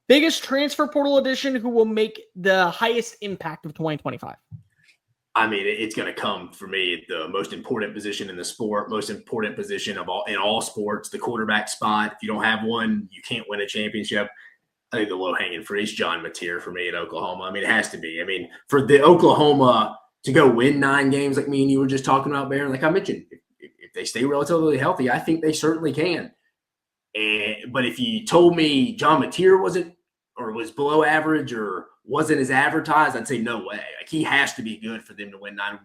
Biggest transfer portal addition who will make the highest impact of 2025? I mean, it's going to come for me the most important position in the sport, most important position in all sports, the quarterback spot. If you don't have one, you can't win a championship. I think the low-hanging fruit is Shumate for me at Oklahoma. I mean, it has to be. I mean, for the Oklahoma to go win 9 games like me and you were just talking about, Baron, like I mentioned, if they stay relatively healthy, I think they certainly can. But if you told me Shumate wasn't or was below average or wasn't as advertised, I'd say no way. Like he has to be good for them to win 9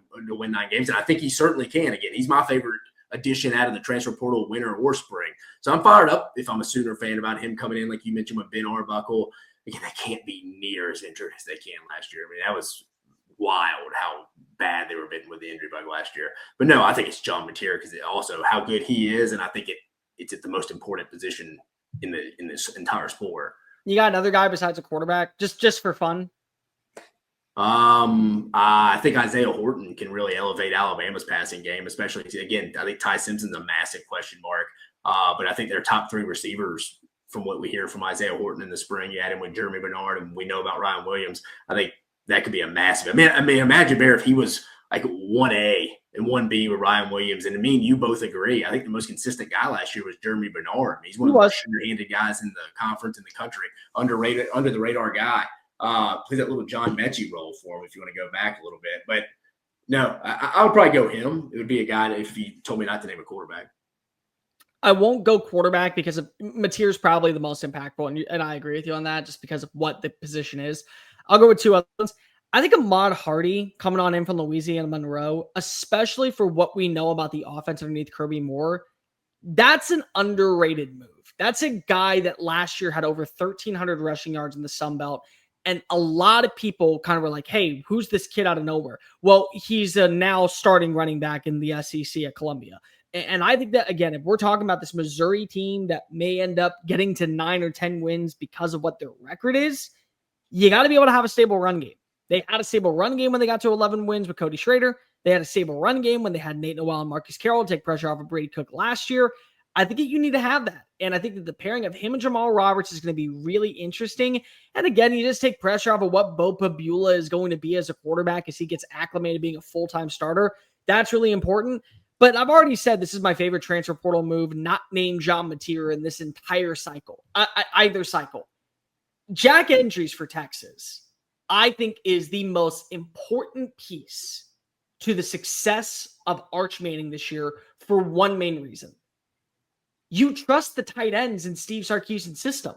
games, and I think he certainly can. Again, he's my favorite addition out of the transfer portal, winter or spring. So I'm fired up if I'm a Sooner fan about him coming in, like you mentioned with Ben Arbuckle. Again, they can't be near as injured as they can last year. I mean, that was wild how bad they were bitten with the injury bug last year. But no, I think it's Shumate because also how good he is, and I think it's at the most important position in this entire sport. You got another guy besides a quarterback, just for fun? I think Isaiah Horton can really elevate Alabama's passing game, especially, again, I think Ty Simpson's a massive question mark. But I think their top 3 receivers, from what we hear from Isaiah Horton in the spring, you add him with Jeremy Bernard, and we know about Ryan Williams. I think that could be a massive. I mean, imagine, Bear, if he was like 1A and 1B with Ryan Williams. And I mean, you both agree. I think the most consistent guy last year was Jeremy Bernard. I mean, he's one of the most sure-handed guys in the conference in the country, underrated, under the radar guy. Plays that little John Mechie role for him if you want to go back a little bit. But no, I would probably go him. It would be a guy that if you told me not to name a quarterback. I won't go quarterback because Mateer's probably the most impactful, and I agree with you on that just because of what the position is. I'll go with 2 other ones. I think Ahmad Hardy coming on in from Louisiana Monroe, especially for what we know about the offense underneath Kirby Moore, that's an underrated move. That's a guy that last year had over 1,300 rushing yards in the Sun Belt. And a lot of people kind of were like, hey, who's this kid out of nowhere? Well, he's a now starting running back in the SEC at Columbia. And I think that, again, if we're talking about this Missouri team that may end up getting to 9 or 10 wins because of what their record is, you got to be able to have a stable run game. They had a stable run game when they got to 11 wins with Cody Schrader. They had a stable run game when they had Nate Noel and Marcus Carroll take pressure off of Brady Cook last year. I think you need to have that. And I think that the pairing of him and Jamal Roberts is going to be really interesting. And again, you just take pressure off of what Bo Pabula is going to be as a quarterback as he gets acclimated being a full-time starter. That's really important. But I've already said this is my favorite transfer portal move, not named Shumate in this entire cycle, either cycle. Jack Endries for Texas, I think, is the most important piece to the success of Arch Manning this year for one main reason. You trust the tight ends in Steve Sarkisian's system.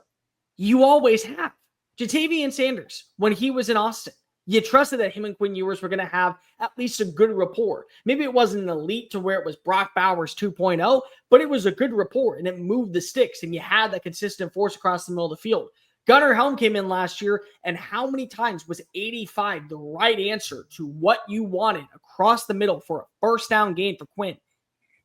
You always have. Jatavian Sanders, when he was in Austin, you trusted that him and Quinn Ewers were going to have at least a good rapport. Maybe it wasn't an elite to where it was Brock Bowers 2.0, but it was a good rapport, and it moved the sticks, and you had that consistent force across the middle of the field. Gunnar Helm came in last year, and how many times was 85 the right answer to what you wanted across the middle for a first down gain for Quinn?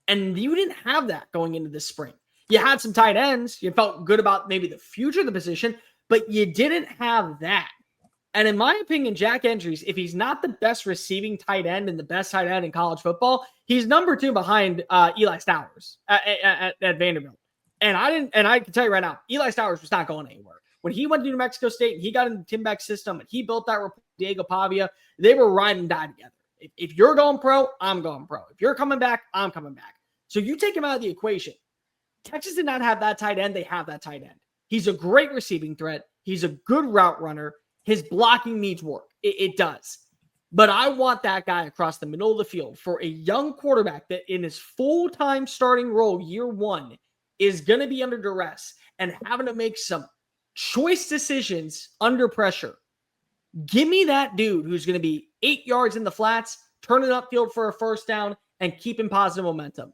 And you didn't have that going into this spring. You had some tight ends. You felt good about maybe the future of the position, but you didn't have that. And in my opinion, Jack Endries, if he's not the best receiving tight end and the best tight end in college football, he's number 2 behind Eli Stowers at Vanderbilt. And I can tell you right now, Eli Stowers was not going anywhere. When he went to New Mexico State and he got into Tim Beck's system and he built that rapport with Diego Pavia, they were ride and die together. If you're going pro, I'm going pro. If you're coming back, I'm coming back. So you take him out of the equation. Texas did not have that tight end. They have that tight end. He's a great receiving threat. He's a good route runner. His blocking needs work. It does. But I want that guy across the middle of the field for a young quarterback that in his full-time starting role year 1 is going to be under duress and having to make some choice decisions under pressure. Give me that dude who's going to be 8 yards in the flats, turn it upfield for a first down, and keeping positive momentum.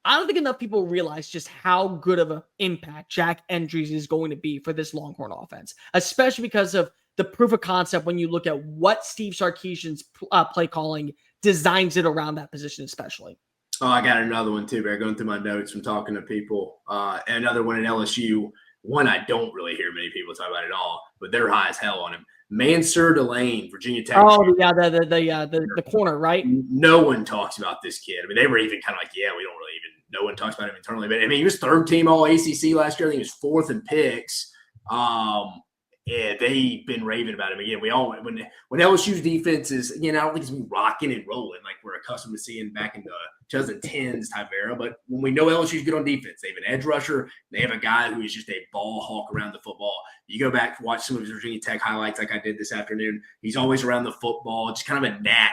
I don't think enough people realize just how good of an impact Jack Endries is going to be for this Longhorn offense, especially because of the proof of concept when you look at what Steve Sarkisian's play calling designs it around that position especially. Oh, I got another one too, Bear, going through my notes from talking to people. Another one at LSU. One I don't really hear many people talk about at all, but they're high as hell on him. Mansur Delane, Virginia Tech. Oh, yeah, the corner, right? No one talks about this kid. I mean, they were even kind of like, yeah, we don't really even – no one talks about him internally. But, I mean, he was third team All-ACC last year. I think he was 4th in picks. Yeah, they've been raving about him again. We all when LSU's defense is, I don't think it's been rocking and rolling like we're accustomed to seeing back in the 2010s type era. But when we know LSU's good on defense, they have an edge rusher. They have a guy who is just a ball hawk around the football. You go back and watch some of his Virginia Tech highlights, like I did this afternoon. He's always around the football, just kind of a gnat.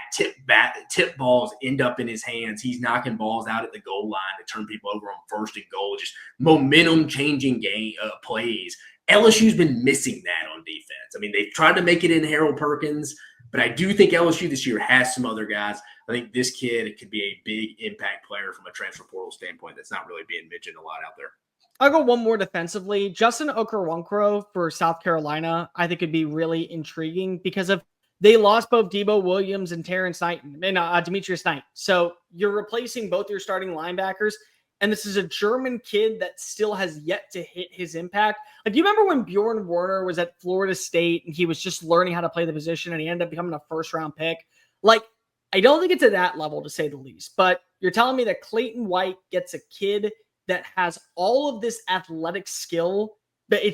Tip balls end up in his hands. He's knocking balls out at the goal line to turn people over on 1st and goal. Just momentum changing game plays. LSU's been missing that on defense. I mean, they've tried to make it in Harold Perkins, but I do think LSU this year has some other guys. I think this kid could be a big impact player from a transfer portal standpoint that's not really being mentioned a lot out there. I'll go one more defensively. Justin Okoronkwo for South Carolina, I think could be really intriguing because they lost both Debo Williams and Terrence Knight and Demetrius Knight. So you're replacing both your starting linebackers. And this is a German kid that still has yet to hit his impact. Like, you remember when Bjorn Werner was at Florida State and he was just learning how to play the position and he ended up becoming a first-round pick? Like, I don't think it's at that level, to say the least. But you're telling me that Clayton White gets a kid that has all of this athletic skill, but it's